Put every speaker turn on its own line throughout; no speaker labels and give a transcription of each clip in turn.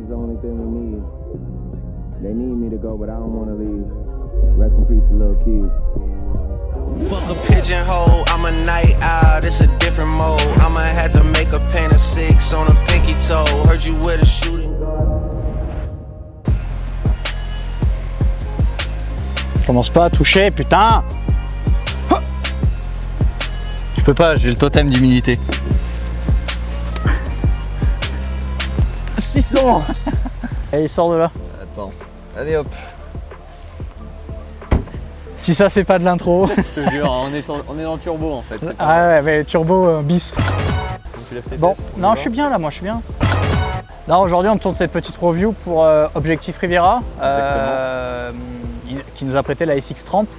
the only thing we need. They need me to go, but I don't want to leave. Rest in peace, little kid.
Fuck a pigeonhole, I'm a night owl, it's a different mode. I'ma have to make a paint of 6 on a pinky toe. Heard you with a shooting guard.
Commence pas à toucher, putain.
Je peux pas, j'ai le totem d'humilité.
600. Et il sort de là.
Attends, allez hop.
Si ça c'est pas de l'intro.
Je te jure, on est dans turbo en fait.
Ah ouais, mais turbo bis.
Donc tu lèves tes
Bon,
fesses, on y
non,
va.
je suis bien là, moi je suis bien. Non, aujourd'hui on tourne cette petite review pour Objectif Riviera, qui nous a prêté la FX30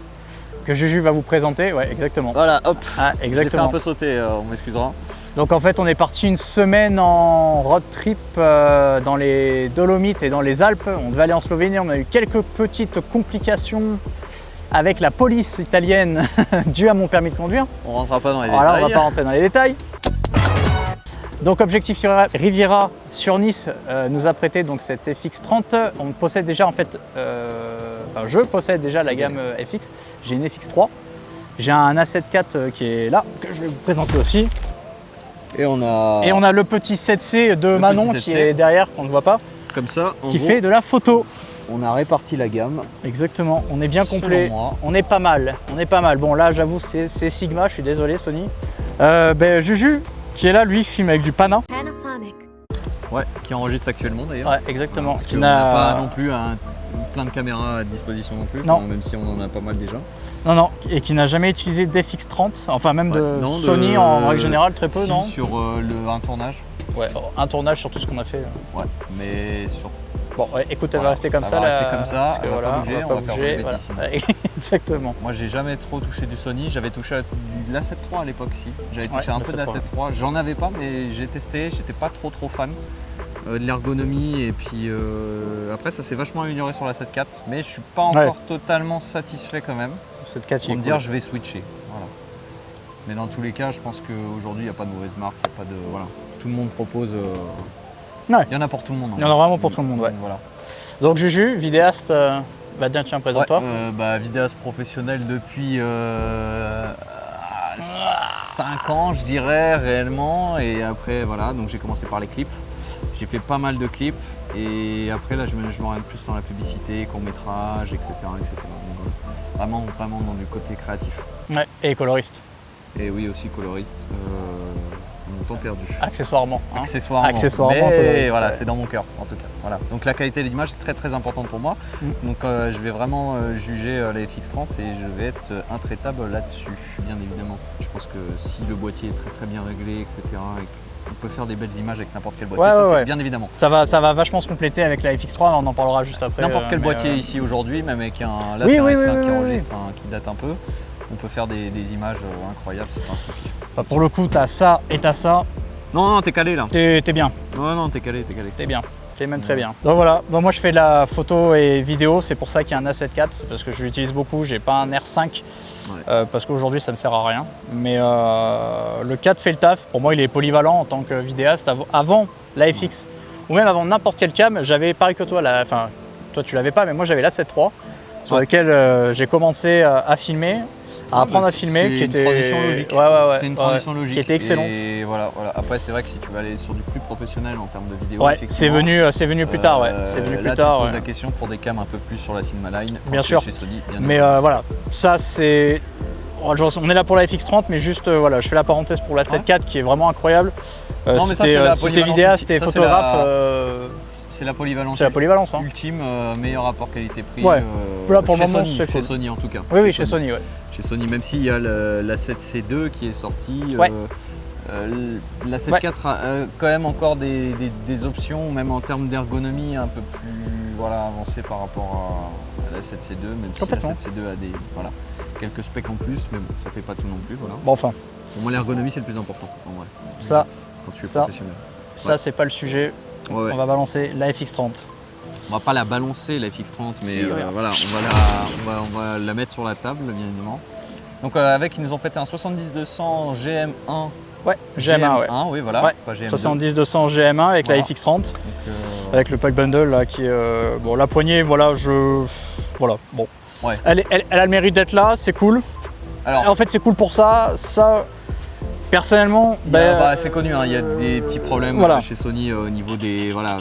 que Juju va vous présenter. Ouais, exactement.
Voilà, hop.
Ah,
Je l'ai fait un
exactement.
peu sauter, on m'excusera.
Donc en fait, on est parti une semaine en road trip dans les Dolomites et dans les Alpes. On devait aller en Slovénie, on a eu quelques petites complications avec la police italienne due à mon permis de conduire.
On rentrera pas dans les
Voilà,
détails.
on va pas rentrer dans les détails. Donc Objectif Riviera sur Nice nous a prêté donc cette FX30. On possède déjà en fait, enfin je possède déjà la gamme FX. J'ai une FX3. J'ai un A7 IV qui est là, que je vais vous présenter aussi.
Et on a
le petit 7C de Manon
petit
qui
7C.
est derrière, qu'on ne voit pas,
comme ça, en
qui
gros,
fait de la photo.
on a réparti la gamme.
Exactement, on est bien
Selon
complet,
moi.
on est pas mal, Bon là j'avoue c'est Sigma, je suis désolé Sony. Juju qui est là, lui filme avec du Pana.
Panasonic.
Ouais, qui enregistre actuellement d'ailleurs.
Ouais, exactement.
Parce
Qui
qu'on n'a pas non plus plein de caméras à disposition non plus,
Non.
enfin, même si on en a pas mal déjà.
Non, et qui n'a jamais utilisé d'FX30, enfin même
Ouais,
de
non,
Sony en règle générale, très peu,
si,
non?
sur un tournage.
Ouais, un tournage sur tout ce qu'on a fait.
Ouais, mais sur.
Bon, ouais, écoute, elle
Voilà,
va rester comme
ça
ça.
va
là,
rester comme ça,
parce que
elle va pas
voilà,
bouger,
on
on
va
va
pas
faire
bouger.
des
Voilà.
bêtises.
Ouais, exactement.
Moi, j'ai jamais trop touché du Sony. J'avais touché à de l'A7 III à l'époque, si. J'avais touché
Ouais,
un peu de
l'A7
l'A7 III. J'en avais pas, mais j'ai testé. J'étais pas trop fan de l'ergonomie. Et puis après, ça s'est vachement amélioré sur l'A7 IV. Mais je suis pas encore totalement satisfait quand même.
Cette 4
Pour me dire, je vais switcher. Voilà. Mais dans tous les cas, je pense qu'aujourd'hui, il n'y a pas de mauvaise marque. Il y a pas de, voilà. Tout le monde propose.
Ouais.
Il y en a pour tout le monde.
Il y en a vraiment pour tout le monde, ouais.
Voilà.
Donc Juju, vidéaste, tiens, présente-toi.
Vidéaste professionnel depuis 5 ans, je dirais, réellement. Et après, voilà, donc j'ai commencé par les clips. J'ai fait pas mal de clips. Et après, là, je m'oriente plus dans la publicité, court-métrage, etc. etc. Donc, vraiment dans du côté créatif.
Ouais, et coloriste,
Et oui, aussi coloriste. Mon temps perdu.
accessoirement. Hein.
Accessoirement, mais
coloriste,
voilà,
ouais.
c'est dans mon cœur en tout cas. Voilà. Donc la qualité de l'image est très importante pour moi. Donc je vais vraiment juger la FX30 et je vais être intraitable là-dessus, bien évidemment. Je pense que si le boîtier est très bien réglé, etc., et qu'on peut faire des belles images avec n'importe quel boîtier, c'est bien évidemment.
Ça va vachement se compléter avec la FX3, on en parlera juste après.
N'importe quel
mais,
boîtier ici aujourd'hui, même avec un
Oui,
S5 qui
oui.
enregistre, qui date un peu, on peut faire des images incroyables, c'est pas un souci.
Bah, pour le coup, t'as ça et t'as ça,
Non, t'es calé là.
t'es bien.
Non, t'es calé.
T'es bien, t'es même très bien. Donc voilà, bon, moi je fais de la photo et vidéo, c'est pour ça qu'il y a un A7 IV, c'est parce que je l'utilise beaucoup, j'ai pas un R5 parce qu'aujourd'hui ça me sert à rien. Mais le 4 fait le taf, pour moi il est polyvalent en tant que vidéaste. Avant la FX, ou même avant n'importe quelle cam, j'avais pareil que toi, enfin toi tu l'avais pas, mais moi j'avais l'A7 III sur lequel j'ai commencé à filmer. À apprendre à filmer, qui était
une transition logique.
Ouais.
C'est une transition logique.
Qui était excellente.
Et voilà. Après, c'est vrai que si tu veux aller sur du plus professionnel en termes de vidéo,
Ouais,
effectivement,
c'est venu plus tard, ouais. C'est venu
là,
plus tard.
Tu poses la question pour des cams un peu plus sur la Sigma Line.
Bien sûr.
Chez Sony, bien
Mais voilà, ça c'est. On est là pour la FX30, mais juste voilà, je fais la parenthèse pour la 7.4 qui est vraiment incroyable.
Non, mais ça, c'est la
si t'es
polyvalence
vidéaste,
ultime.
t'es
Ça,
photographe,
c'est la polyvalence.
c'est la polyvalence. Hein.
Ultime, meilleur rapport qualité-prix.
Ouais. Là, pour le
chez
moment,
Sony,
c'est
chez
cool.
Sony en tout cas.
Oui, chez Sony, ouais.
Chez Sony, même s'il y a la 7C2 qui est sortie.
Ouais.
La 7.4 a quand même encore des options, même en termes d'ergonomie, un peu plus avancées par rapport à la 7C2, même si la 7C2 a quelques specs en plus, mais bon, ça fait pas tout non plus. Voilà.
Bon, enfin.
Pour moi, l'ergonomie, c'est le plus important, en vrai.
Ça,
quand tu es professionnel.
Ça, c'est pas le sujet.
Ouais.
On va balancer la FX30.
On va pas la balancer, la FX30, mais
Si,
voilà, on va la mettre sur la table, bien évidemment. Donc, ils nous ont prêté un 70-200 GM1.
Ouais, GM1, ouais.
Oui, voilà,
Ouais.
pas GM2.
70-200 GM1 avec la FX30.
Donc,
avec le pack bundle là qui est bon, la poignée, voilà, voilà, bon.
Ouais.
Elle a le mérite d'être là, c'est cool.
Alors,
En fait, c'est cool pour ça. Personnellement,
c'est connu, hein, il y a des petits problèmes
Voilà.
chez Sony au niveau des. Voilà,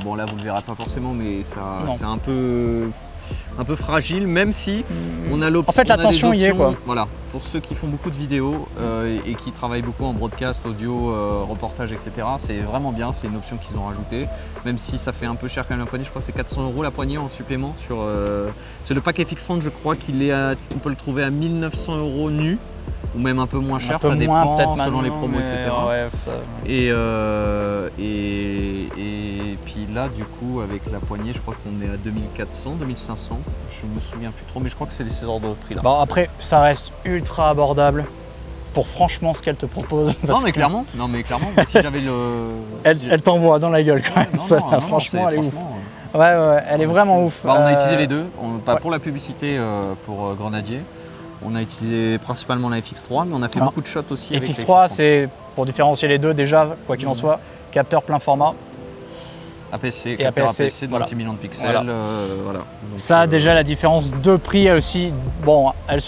bon là vous ne le verrez pas forcément, mais
Non.
c'est un peu fragile, même si on a l'option.
En fait, la tension y est, quoi.
Voilà, pour ceux qui font beaucoup de vidéos et qui travaillent beaucoup en broadcast, audio, reportage, etc. C'est vraiment bien, c'est une option qu'ils ont rajoutée. Même si ça fait un peu cher quand même la poignée, je crois que c'est 400 € la poignée en supplément. C'est le pack FX30, je crois on peut le trouver à 1900 € nu. Ou même un peu moins cher, ça dépend selon les promos, etc.
Ouais,
Et puis là, du coup, avec la poignée, je crois qu'on est à 2400, 2500. Je me souviens plus trop, mais je crois que c'est ces ordres de prix là.
Bon, après, ça reste ultra abordable pour franchement ce qu'elle te propose.
Non mais clairement, moi, si j'avais le.
Elle t'envoie dans la gueule quand même. Franchement, elle est ouf. Ouais, elle est vraiment ouf.
On a utilisé les deux, pas pour la publicité pour Grenadier. On a utilisé principalement la FX3, mais on a fait beaucoup de shots aussi avec la
FX3, c'est pour différencier les deux déjà, quoi qu'il en soit, capteur plein format.
APS-C,
et
capteur
APS-C,
APS-C de 26 millions de pixels.
Voilà.
Voilà. Donc,
ça, déjà, la différence de prix aussi, bon, elle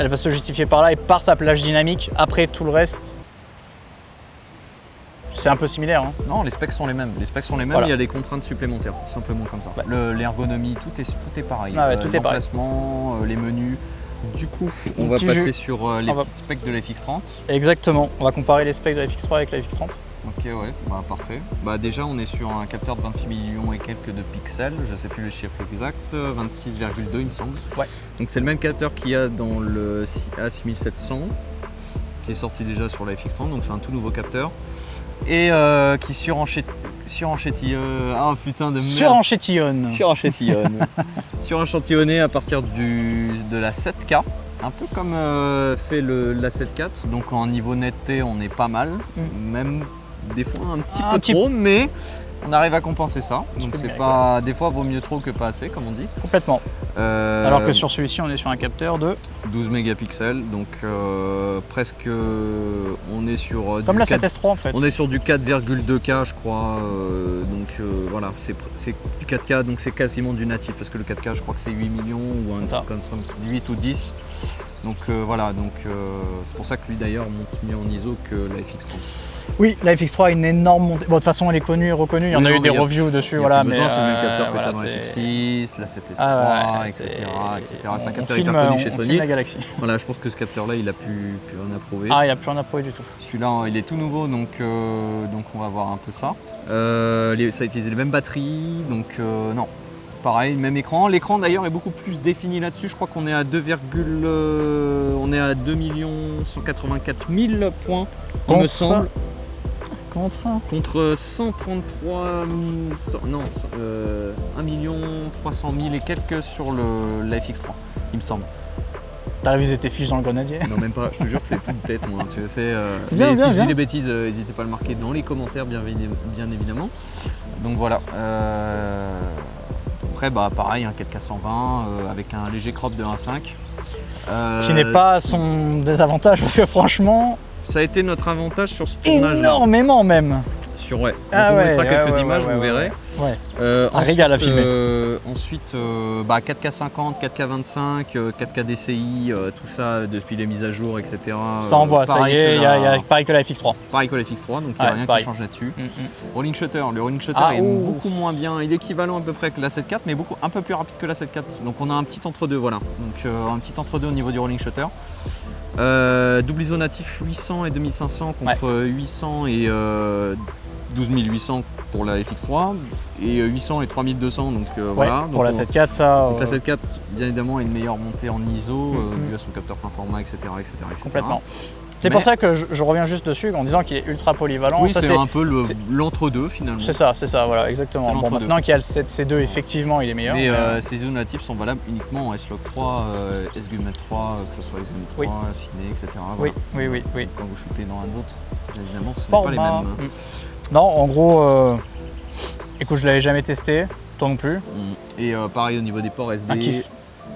va se justifier par là et par sa plage dynamique. Après, tout le reste, c'est un peu similaire. Hein.
Non, les specs sont les mêmes.
Voilà.
Il y a des contraintes supplémentaires, simplement comme ça.
Ouais.
L'ergonomie, tout est pareil.
Ah ouais, tout est pareil.
L'emplacement, les menus. Du coup, on va passer sur les petites specs de la FX30.
Exactement, on va comparer les specs de la FX3 avec la FX30.
Ok, ouais, parfait. Déjà, on est sur un capteur de 26 millions et quelques de pixels, je sais plus le chiffre exact, 26,2 il me semble.
Ouais.
Donc c'est le même capteur qu'il y a dans le A6700, qui est sorti déjà sur la FX30, donc c'est un tout nouveau capteur. Et qui surenchétillonne. Ah putain de merde.
Surenchétillonne.
Surenchantillonné à partir de la 7K. Un peu comme fait la 7.4. Donc en niveau netteté, on est pas mal. Même des fois un petit peu trop, mais on arrive à compenser ça. Donc c'est pas. Des fois, vaut mieux trop que pas assez, comme on dit.
Complètement. Alors que sur celui-ci, on est sur un capteur de
12 mégapixels, donc presque on est sur
comme la 7S3 en fait.
On est sur du 4,2K je crois, voilà, c'est du 4K, donc c'est quasiment du natif parce que le 4K je crois que c'est 8 millions ou un truc comme ça, 8 ou 10. Donc voilà, c'est pour ça que lui d'ailleurs monte mieux en ISO que la FX30.
Oui, la FX3 a une énorme montée. Bon, de toute façon, elle est connue et reconnue. Il y en a eu des reviews dessus. Voilà, mais
c'est le même capteur que tu as dans la FX6, la 7S3, etc. C'est un capteur hyper connu chez Sony.
La Galaxy.
Voilà, je pense que ce capteur-là, il a plus rien à prouver.
Ah, il n'a plus rien à prouver du tout.
Celui-là, il est tout nouveau, donc on va voir un peu ça. Ça a utilisé les mêmes batteries, donc non. Pareil, même écran. L'écran d'ailleurs est beaucoup plus défini là-dessus. Je crois qu'on est à 2 184 000 points, il me semble. Contre 133 1 300 000 et quelques sur la FX3, il me semble.
T'as révisé tes fiches dans le Grenadier?
Non, même pas, je te jure que c'est toute tête, moi. Tu sais,
bien,
si je dis
bien.
des bêtises, n'hésitez pas à le marquer dans les commentaires, bien évidemment. Donc voilà. Après, pareil, un 4K 120 avec un léger crop de 1.5.
Qui n'est pas son désavantage parce que franchement.
Ça a été notre avantage sur ce tournage.
Énormément même.
Ouais. On vous mettra quelques images, vous verrez.
Ouais.
Un
régal à filmer.
Ensuite, 4K 50, 4K 25, 4K DCI, tout ça depuis les mises à jour, etc.
Ça envoie, ça y est, il y a pareil que la FX3.
Pareil que la FX3, donc il n'y a rien qui change là-dessus. Rolling shutter, le rolling shutter est beaucoup moins bien, il est équivalent à peu près que la 7.4, mais un peu plus rapide que la 7.4. Donc on a un petit entre-deux, voilà. Donc un petit entre-deux au niveau du rolling shutter. Double ISO natif 800 et 2500 contre 800 et 12800 pour la FX3 et 800 et 3200 donc voilà. Donc
pour la 7.4 ça.
Donc la 7.4 bien évidemment a une meilleure montée en ISO due à son capteur plein format, etc.
Complètement. C'est pour ça que je reviens juste dessus en disant qu'il est ultra polyvalent.
Oui,
ça,
c'est un peu l'entre-deux finalement.
C'est ça, voilà, exactement. Bon, maintenant qu'il y a le 7C2, effectivement, il est meilleur.
Mais ces ISO natifs sont valables uniquement en S-Log 3, S-Gumnet 3, que ce soit les M3, Ciné, etc. Voilà.
Oui.
Quand vous shootez dans un autre, évidemment, ce n'est pas les mêmes.
Non, en gros, écoute, je l'avais jamais testé, toi non plus.
Et pareil au niveau des ports SD.
Un kiff.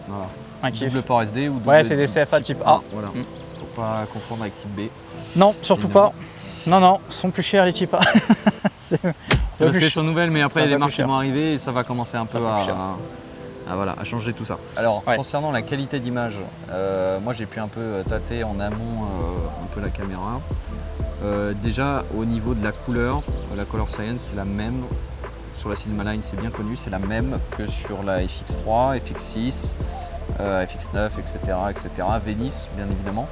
Voilà.
Un kiff.
Double port SD ou double.
Ouais, c'est des CFA type A.
Voilà. Faut pas confondre avec type B.
Non, surtout pas. Non, sont plus chers les type A.
C'est parce qu'elles sont nouvelles, mais après il y a des
va
marques
plus
qui
cher.
vont arriver et ça va commencer un peu
va plus cher.
à changer tout ça. Alors
Ouais.
concernant la qualité d'image, moi j'ai pu un peu tâter en amont un peu la caméra. Déjà au niveau de la couleur, la color science c'est la même. Sur la Cinema Line c'est bien connu, c'est la même que sur la FX3, FX6, FX9, etc. V10 bien évidemment.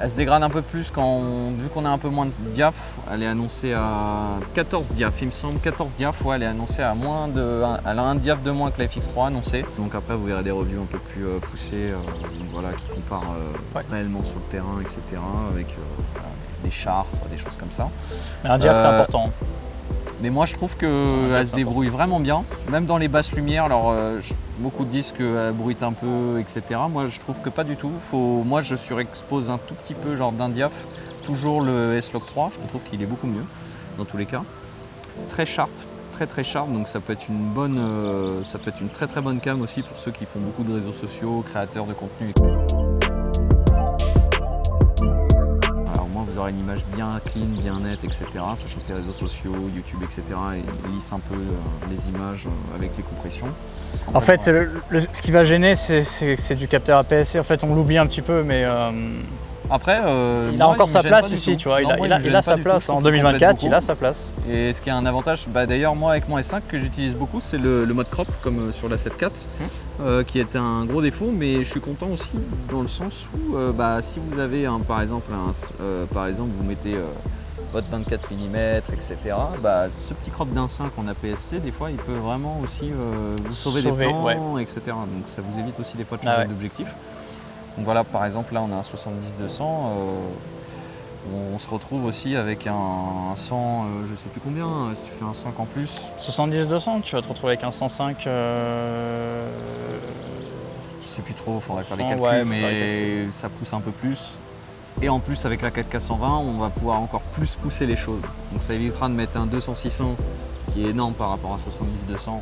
Elle se dégrade un peu plus vu qu'on a un peu moins de diaph. Elle est annoncée à 14 diaph, il me semble. 14 diaph, ouais, elle est annoncée à elle a un diaph de moins que la FX3 annoncée. Donc après, vous verrez des reviews un peu plus poussées voilà, qui comparent réellement sur le terrain, etc. Avec voilà, des chartres, des choses comme ça.
Mais un diaph, c'est important.
Mais moi je trouve qu'elle se débrouille vraiment bien, même dans les basses lumières. Alors beaucoup disent qu'elle bruite un peu, etc. Moi je trouve que pas du tout. Moi je surexpose un tout petit peu, genre d'un diaph, toujours le S-Log 3, je trouve qu'il est beaucoup mieux dans tous les cas. Très sharp, très sharp, donc ça peut être une très très bonne cam aussi pour ceux qui font beaucoup de réseaux sociaux, créateurs de contenu. Vous aurez une image bien clean, bien nette, etc. Sachant que les réseaux sociaux, YouTube, etc. ils lissent un peu les images avec les compressions.
En fait, ce qui va gêner, c'est du capteur APS-C. En fait, on l'oublie un petit peu, mais
après,
il a encore sa place ici, tu vois. Il a sa place. En 2024, il a sa place.
Et ce qui a un avantage, d'ailleurs, moi avec mon S5 que j'utilise beaucoup, c'est le mode crop, comme sur la 7 IV, qui est un gros défaut, mais je suis content aussi dans le sens où, si vous avez par exemple, vous mettez votre 24 mm, etc. Ce petit crop d'un 5 en APS-C, des fois, il peut vraiment aussi vous sauver des plans, etc. Donc ça vous évite aussi des fois de changer d'objectif. Donc voilà, par exemple, là on a un 70-200, on se retrouve aussi avec un 100, je sais plus combien, si tu fais un 5 en plus.
70-200, tu vas te retrouver avec un 105.
Je sais plus trop, il faudrait faire les calculs, mais ça pousse un peu plus. Et en plus, avec la 4K 120, on va pouvoir encore plus pousser les choses. Donc ça évitera de mettre un 200-600 qui est énorme par rapport à 70-200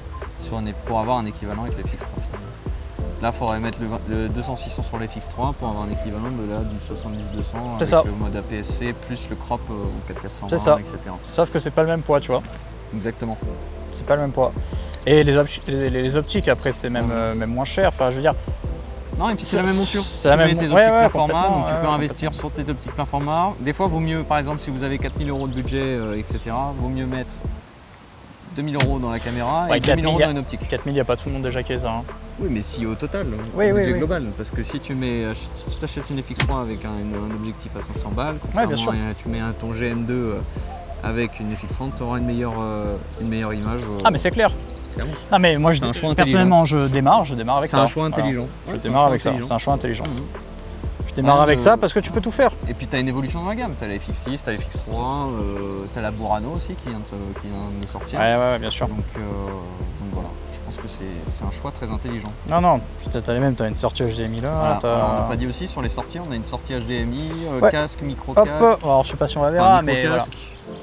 pour avoir un équivalent avec les FX3 finalement. Là, il faudrait mettre le 200-600 sur les FX3 pour avoir un équivalent du 70-200 avec le mode APS-C plus le crop en 4K 120, etc.
Sauf que c'est pas le même poids, tu vois.
Exactement.
C'est pas le même poids. Et les optiques, après, c'est même moins cher. Enfin, je veux dire.
Non, et puis c'est la même monture.
C'est
tu mets tes optiques plein format, donc tu peux
investir
sur tes optiques plein format. Des fois, vaut mieux, par exemple, si vous avez 4 000 € de budget, etc., vaut mieux mettre 2 000 € dans la caméra et 2 000 € dans une optique.
4 000, il n'y a pas tout le monde déjà qui les a. Hein.
Oui, mais si au total, au budget global. Parce que si tu achètes une FX3 avec un objectif à 500 balles,
bien sûr.
Tu mets ton GM2 avec une FX30, tu auras une meilleure image.
Ah, mais c'est clair.
Clairement.
Ah, mais moi, personnellement, je démarre avec ça.
C'est un choix intelligent.
Je démarre avec ça. C'est un choix intelligent. Je démarre avec ça parce que tu peux tout faire.
Et puis tu as une évolution dans la gamme. Tu as la FX6, tu as la FX3, tu as la Burano aussi qui vient de sortir.
Ouais, bien sûr.
Donc voilà, je pense que c'est un choix très intelligent.
Non, tu as une sortie HDMI là.
Voilà. Alors, on n'a pas dit aussi sur les sorties, on a une sortie HDMI, casque, micro-casque.
Alors je sais pas si on la verra, mais voilà.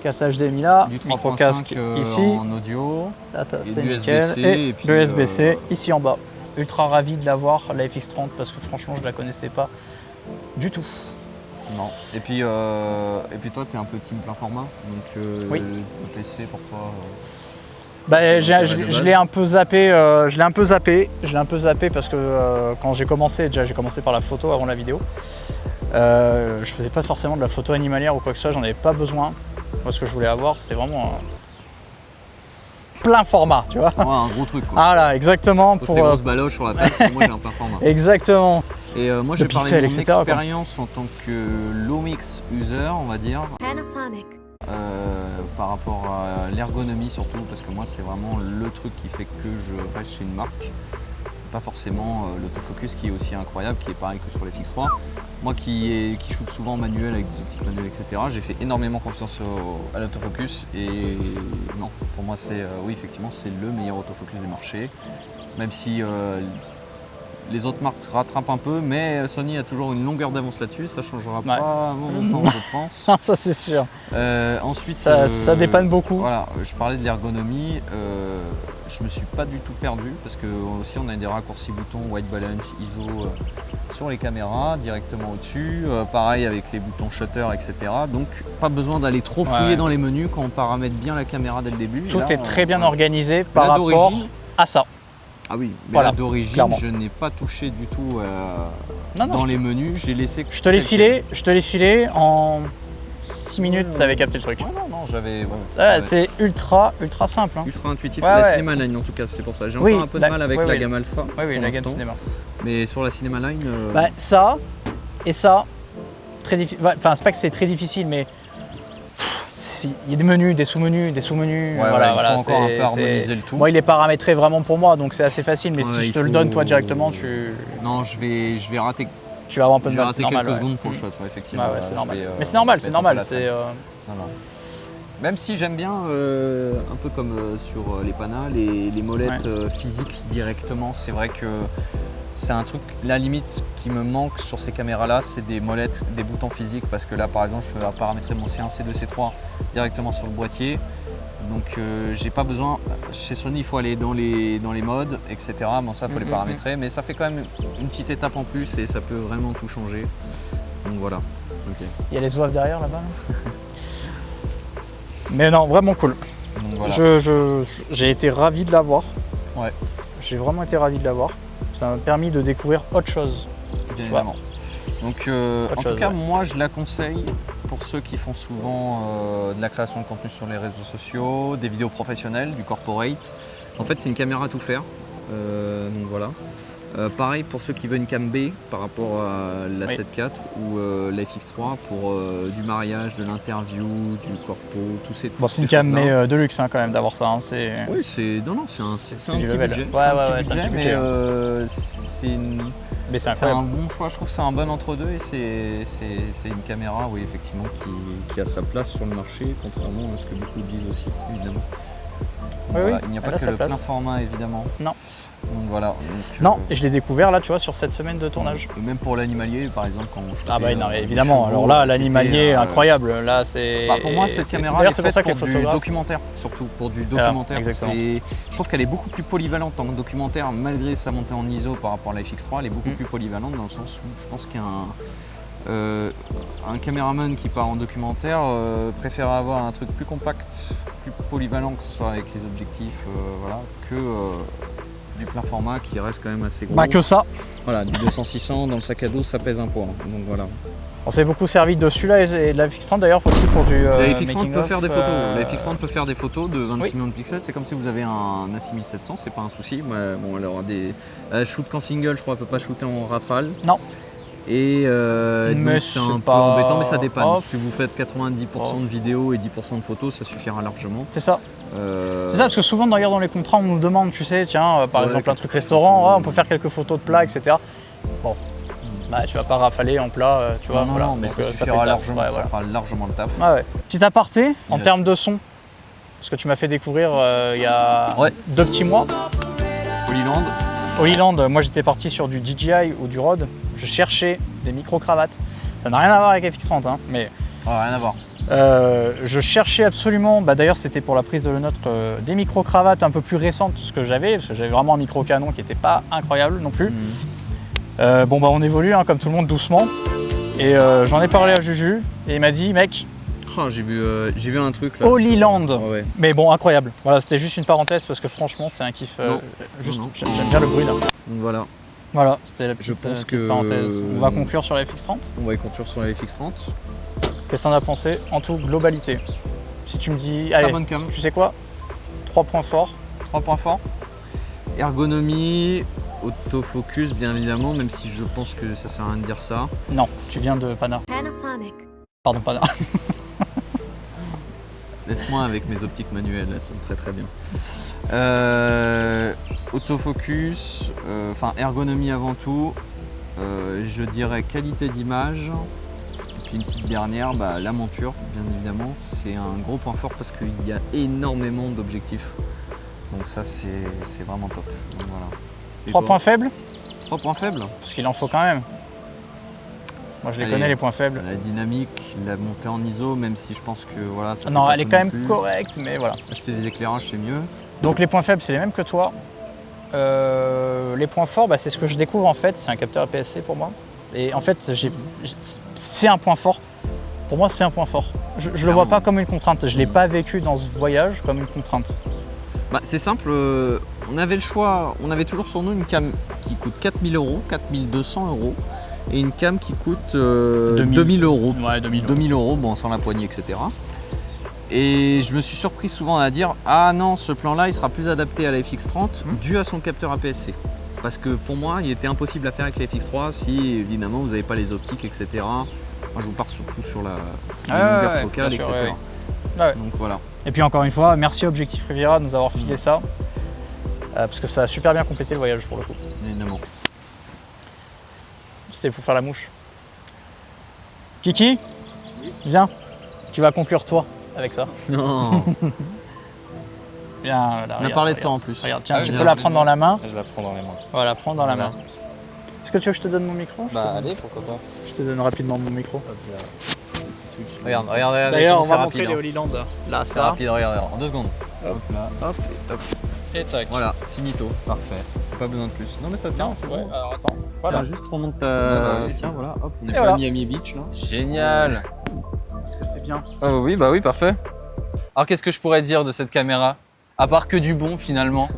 Casque HDMI là,
du
micro-casque ici.
En audio.
Là, ça c'est
USB-C,
nickel. Et
puis,
le USB-C ici en bas. Ultra ravi de l'avoir, la FX30, parce que franchement, je la connaissais pas du tout.
Non. Et puis toi, tu es un peu team plein format, donc le PC pour toi.
Je l'ai un peu zappé. Je l'ai un peu zappé parce que quand j'ai commencé par la photo avant la vidéo. Je faisais pas forcément de la photo animalière ou quoi que ce soit, j'en avais pas besoin. Moi, ce que je voulais avoir, c'est vraiment plein format, tu vois.
Ouais, un gros truc quoi.
Voilà, exactement.
Pour grosses baloches sur la tête, moi j'ai un plein format.
Exactement.
Et moi j'ai parlé de mon expérience en tant que Lumix user, on va dire.
Panasonic.
Par rapport à l'ergonomie surtout, parce que moi c'est vraiment le truc qui fait que je reste chez une marque. Pas forcément l'autofocus qui est aussi incroyable, qui est pareil que sur les FX3. Moi qui shoot souvent en manuel avec des optiques manuelles, etc., j'ai fait énormément confiance à l'autofocus et non, pour moi c'est oui effectivement c'est le meilleur autofocus du marché, même si Les autres marques rattrapent un peu, mais Sony a toujours une longueur d'avance là-dessus. Ça ne changera
Ouais.
pas avant longtemps, je pense.
Ça c'est sûr.
Ensuite,
Ça dépanne beaucoup.
Voilà, je parlais de l'ergonomie. Je me suis pas du tout perdu parce que aussi on a des raccourcis boutons white balance, ISO sur les caméras directement au-dessus. Pareil avec les boutons shutter, etc. Donc pas besoin d'aller trop fouiller
Ouais.
dans les menus quand on paramètre bien la caméra dès le début. Et
Tout
là,
est très bien
voilà.
organisé par
Là,
rapport
d'origine-
à ça.
Ah oui, mais
Voilà,
là d'origine,
clairement.
je n'ai pas touché du tout
Non,
dans les menus. J'ai laissé.
Je te l'ai filé en 6 minutes, ça avait capté le truc.
Ouais, non, j'avais.
Ouais, c'est ultra simple. Hein.
Ultra intuitif.
Ouais,
La
ouais.
Cinema Line en tout cas, c'est pour ça. J'ai
Oui,
encore un peu de mal avec
ouais,
la
oui.
gamme Alpha.
Oui, oui,
pour
la gamme
l'instant.
cinéma.
Mais sur la Cinema Line.
Bah, ça et ça, très difficile. Enfin, c'est pas que c'est très difficile, mais il y a des menus, des sous-menus, des sous-menus.
Ouais,
voilà,
il faut
voilà,
encore un
c'est-
peu harmoniser
c'est-
le tout.
Moi, il est paramétré vraiment pour moi, donc c'est assez facile. Mais
Ouais,
si je
il
te le
faut-
donne toi directement,
Non, je vais rater,
tu vas avoir un peu de
je vais
mal.
rater
c'est normal,
quelques
ouais.
secondes pour le shot, ouais, effectivement.
Ouais, ouais, c'est
Je
normal.
vais,
Mais c'est normal,
je vais
c'est
être un peu
normal.
la
C'est
Non, non. Même si j'aime bien, un peu comme sur les Pana, les molettes physiques directement, c'est vrai que c'est un truc, la limite qui me manque sur ces caméras-là, c'est des molettes, des boutons physiques, parce que là, par exemple, je peux paramétrer mon C1, C2, C3 directement sur le boîtier. Donc j'ai pas besoin, chez Sony il faut aller dans les modes, etc. Bon ça il faut les paramétrer, mais ça fait quand même une petite étape en plus et ça peut vraiment tout changer. Donc voilà. Ok.
Il y a les oeufs derrière là-bas. là. Mais non, vraiment cool.
Donc voilà.
J'ai été ravi de l'avoir.
Ouais.
J'ai vraiment été ravi de l'avoir. Ça m'a permis de découvrir autre chose.
Bien évidemment. Donc en
chose,
tout cas
ouais.
moi je la conseille pour ceux qui font souvent de la création de contenu sur les réseaux sociaux, des vidéos professionnelles, du corporate. En fait c'est une caméra à tout faire. Donc voilà. Pareil pour ceux qui veulent une cam B par rapport à la
Oui.
7.4 ou la FX3 pour du mariage, de l'interview, du corpo, tous ces
Bon, c'est une
ces
cam
choses-là.
mais de luxe hein, quand même d'avoir ça. Hein. C'est
Oui, c'est un
du
petit
level.
budget.
Ouais,
c'est un
ouais,
petit
ouais, c'est un
budget,
petit
mais
budget,
c'est une
mais c'est
c'est un
incroyable.
bon choix, je trouve que c'est un bon entre-deux et c'est une caméra oui, effectivement, qui a sa place sur le marché, contrairement à ce que beaucoup disent aussi, évidemment.
Oui,
Voilà,
oui,
il n'y a
elle
pas
a
que
sa
le
place.
plein format, évidemment.
Non.
Donc voilà. Donc,
Non, et je l'ai découvert là, tu vois, sur cette semaine de tournage.
et même pour l'animalier, par exemple, quand je
Ah bah
shootais,
non,
les
évidemment.
chevaux,
Alors là,
qui
l'animalier,
étaient,
incroyable. Là, c'est.
Bah, pour moi, cette
c'est-
caméra
d'ailleurs,
est
c'est pour
faite
ça que
pour
les
du
photographes.
documentaire, surtout pour du documentaire.
exactement.
Je trouve qu'elle est beaucoup plus polyvalente en documentaire, malgré sa montée en ISO par rapport à la FX3. Elle est beaucoup plus polyvalente dans le sens où je pense qu'un caméraman qui part en documentaire préfère avoir un truc plus compact, plus polyvalent, que ce soit avec les objectifs, voilà, que du plein format qui reste quand même assez gros.
Bah que ça.
Voilà, du 200-600 dans le sac à dos, ça pèse un poids. Donc voilà.
On s'est beaucoup servi de celui-là et de la FX30 d'ailleurs aussi pour du.
La FX30
making
peut
of,
faire des photos. La FX30 peut faire des photos de 26
oui.
millions de pixels. C'est comme si vous avez un A6700, c'est pas un souci. Mais bon, elle aura des. Elle shoot qu'en single, je crois, elle peut pas shooter en rafale.
Non.
Et
Mais
donc c'est un
c'est
peu
pas-
embêtant, mais ça dépanne.
Oh.
Si vous faites 90% de vidéos et 10% de photos, ça suffira largement.
C'est ça.
Euh,
C'est ça, parce que souvent d'ailleurs dans les contrats, on nous demande, tu sais, tiens, par
Ouais,
exemple un
quelques
truc
photos.
restaurant, on peut faire quelques photos de plats, etc. Bon, bah tu vas pas rafaler en plat, tu vois.
non,
voilà.
non, mais
Donc,
ça
fait
suffira
le taf.
largement.
Ouais,
Ça
voilà.
fera largement le taf.
Ah ouais. Petit aparté, en
Yes.
termes de son, parce que tu m'as fait découvrir il y a
Ouais.
2 petits mois.
Holyland,
Holyland, moi j'étais parti sur du DJI ou du Rode, je cherchais des micro-cravates. Ça n'a rien à voir avec FX30, hein, mais
rien à voir.
je cherchais absolument, bah d'ailleurs c'était pour la prise de le nôtre, des micro-cravates un peu plus récentes que ce que j'avais, parce que j'avais vraiment un micro-canon qui n'était pas incroyable non plus. Bon bah on évolue hein, comme tout le monde doucement. Et j'en ai parlé à Juju et il m'a dit mec,
Oh, j'ai vu un truc là.
Holyland.
Ah ouais.
Mais bon incroyable. Voilà, c'était juste une parenthèse parce que franchement c'est un kiff.
Non.
Juste,
Non.
j'aime bien le bruit là.
Donc voilà.
Voilà, c'était la
Je
petite,
pense
petite
que-
parenthèse. On va conclure sur la FX30.
On va y conclure sur la FX30.
Qu'est-ce que t'en as pensé en toute globalité? Si tu me dis, allez,
bonne cam.
tu sais quoi? 3 points forts.
3 points forts. Ergonomie, autofocus bien évidemment, même si je pense que ça sert à rien de dire ça.
Non, tu viens de Pana.
Panasonic.
Pardon, Pana.
Laisse-moi avec mes optiques manuelles, elles sont très très bien. Autofocus, enfin ergonomie avant tout, je dirais qualité d'image. Et puis une petite dernière, bah, la monture bien évidemment, c'est un gros point fort parce qu'il y a énormément d'objectifs. Donc ça c'est vraiment top. Donc, voilà. Et
3
toi
points faibles.
3 points faibles.
Parce qu'il en faut quand même. Moi, je les
Allez.
connais, les points faibles.
La dynamique, la montée en ISO, même si je pense que voilà, ça fait
Non,
pas
elle est
tout
quand
non
même
plus.
correcte, mais voilà.
Acheter des éclairages, c'est mieux.
Donc les points faibles, c'est les mêmes que toi. Les points forts, bah, c'est ce que je découvre en fait. C'est un capteur APS-C pour moi. Et en fait, c'est un point fort. Pour moi, c'est un point fort. Je le vois pas comme une contrainte. Je l'ai pas vécu dans ce voyage comme une contrainte.
Bah, c'est simple, on avait le choix, on avait toujours sur nous une cam qui coûte 4000 €, 4200 € et une cam qui coûte 2000 €.
Ouais, 2000 €.
2000 €, bon, sans la poignée, etc. Et je me suis surpris souvent à dire ah non, ce plan-là, il sera plus adapté à la FX30 dû à son capteur APS-C. Parce que pour moi, il était impossible à faire avec la FX3 si évidemment vous n'avez pas les optiques, etc. Moi, je vous parle surtout sur la longueur focale,
bien sûr,
etc.
Ouais.
Donc voilà.
Et puis encore une fois, merci Objectif Riviera de nous avoir filé ça. Parce que ça a super bien complété le voyage pour le coup.
Évidemment.
C'était pour faire la mouche. Kiki, viens, tu vas conclure toi avec ça.
Non.
Viens, là,
On a
regarde,
parlé de
regarde.
toi en plus.
Regarde, tiens,
Ah,
tu
viens,
peux la
viens,
prendre dans la main.
Je la prends dans les mains.
Voilà, prends dans la
Voilà.
main. Est-ce que tu veux que je te donne mon micro?
Allez, pourquoi pas.
Je te donne rapidement mon micro.
Regarde, regarde.
D'ailleurs, on
comme
va
c'est
montrer
rapide,
les
hein.
Holy Land. Là,
C'est
ça.
rapide, regarde, en 2 secondes.
Hop.
Hop là, hop, et hop. Et tac.
Voilà, finito.
Parfait.
Pas besoin de plus. Non mais ça tient, c'est
Ouais,
bon.
alors attends.
Voilà,
Voilà.
juste remonte
Voilà.
ta. Tiens, voilà, hop, on est
Et
pas
voilà.
à Miami Beach là.
Génial.
Est-ce que c'est bien?
Oui, bah oui, parfait. Alors qu'est-ce que je pourrais dire de cette caméra? À part que du bon finalement.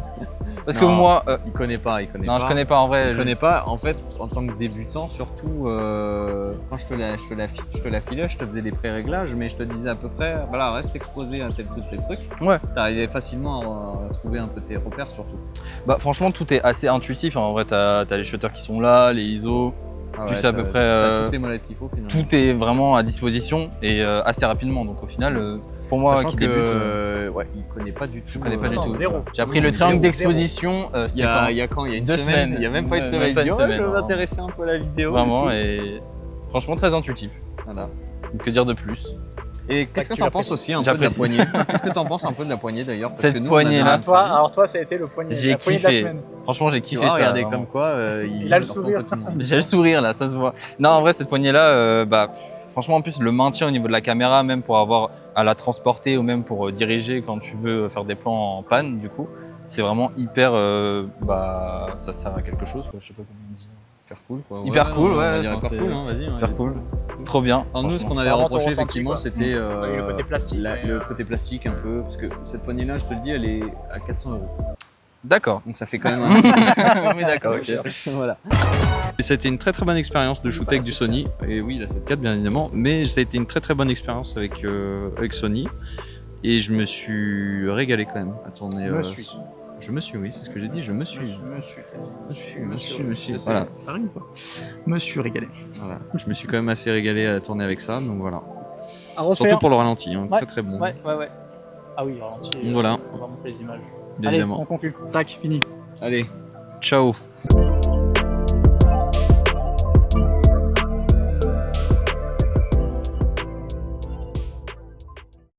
Parce que
Non.
moi.
Il connaît pas, il connaît
Non,
pas.
je connais pas en vrai.
Il connaît pas. En fait, en tant que débutant, surtout, quand je te la filais, je te faisais des pré-réglages, mais je te disais à peu près, voilà, reste exposé à tel truc.
Ouais.
T'arrivais facilement à trouver un peu tes repères surtout.
Bah franchement, tout est assez intuitif. En vrai, t'as les shutters qui sont là, les ISO. Juste à peu près,
T'as toutes les molettes qu'il faut finalement.
Tout est vraiment à disposition et assez rapidement. Donc au final, pour moi
Sachant
qui
que,
débute,
ouais, il connaît pas du tout.
je connais pas du
non,
tout.
zéro.
J'ai appris le triangle d'exposition.
Il
C'était
y a,
quand
il y a quand? Il y a une
2
semaine.
semaines.
Il y a même pas une
Même
semaine.
pas une
Il dit, ouais,
semaine,
je vais
non.
m'intéresser un peu à la vidéo.
Vraiment
et tout.
et franchement très intuitif.
Voilà.
Que dire de plus?
Et qu'est-ce que
tu
t'en
l'apprécies.
penses aussi un peu de la
J'apprécie.
poignée? Qu'est-ce que t'en penses un peu de la poignée d'ailleurs? Parce
Cette
que nous,
poignée,
on a
là.
bien travaillé.
Alors toi, ça a été le poignet,
J'ai
la poignée de la
kiffé.
semaine.
Franchement, j'ai
Tu
kiffé
vois,
ça.
regardez
vraiment.
comme quoi
Il a le
surprend
sourire.
pas tout le monde.
J'ai le sourire là, ça se voit. Non, en vrai, cette poignée-là, bah, franchement, en plus, le maintien au niveau de la caméra, même pour avoir à la transporter ou même pour diriger quand tu veux faire des plans en panne, du coup, c'est vraiment hyper. Bah, ça sert à quelque chose, quoi. Je sais pas comment dire.
Hyper cool quoi.
Hyper cool,
on va
ouais,
dire
enfin,
hyper
c'est
cool, hein, vas-y.
Hyper cool. C'est trop bien.
Alors nous, ce
franchement.
qu'on avait
Vraiment ton
reproché
ressenti,
effectivement,
quoi.
c'était
Et le côté plastique, mais,
le côté plastique un peu, parce que cette poignée-là, je te le dis, elle est à 400 €.
D'accord.
Donc ça fait quand même un petit peu.
Oui, d'accord, ok.
Voilà. Et ça a été une très très bonne expérience de shooter avec du Sony. Et oui, la 7 IV bien évidemment, mais ça a été une très très bonne expérience avec Sony. Et je me suis régalé quand même à tourner. Je me suis, oui, c'est ce que j'ai dit, je me suis. Voilà.
Me suis régalé.
Voilà. Je me suis quand même assez régalé à tourner avec ça, donc voilà.
À refaire.
Surtout pour le ralenti, hein,
Ouais.
très très bon.
Ouais. Ah oui, ralenti.
Voilà.
On va montrer les images.
Bien
Allez,
évidemment.
on conclut. Tac, fini.
Allez, ciao.